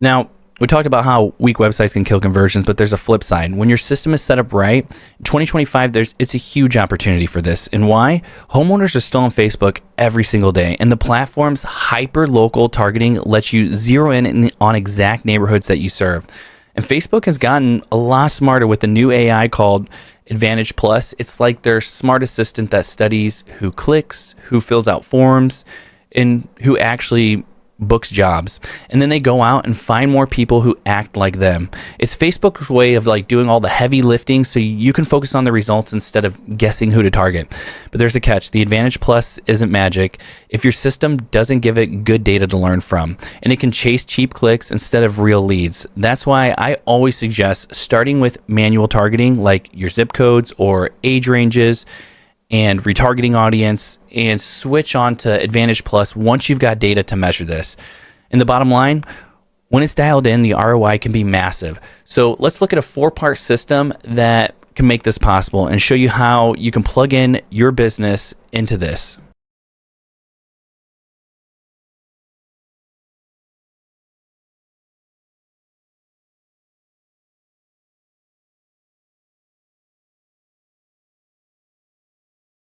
Now, we talked about how weak websites can kill conversions, but there's a flip side. When your system is set up right, in 2025, it's a huge opportunity for this. And why? Homeowners are still on Facebook every single day, and the platform's hyper-local targeting lets you zero in on exact neighborhoods that you serve. And Facebook has gotten a lot smarter with the new AI called Advantage Plus. It's like their smart assistant that studies who clicks, who fills out forms, and who actually books jobs, and then they go out and find more people who act like them. It's Facebook's way of like doing all the heavy lifting so you can focus on the results instead of guessing who to target. But there's a catch. The Advantage Plus isn't magic if your system doesn't give it good data to learn from, and it can chase cheap clicks instead of real leads. That's why I always suggest starting with manual targeting, like your zip codes or age ranges and retargeting audience, and switch on to Advantage Plus once you've got data to measure this. And the bottom line, when it's dialed in, the ROI can be massive. So let's look at a 4-part system that can make this possible and show you how you can plug in your business into this.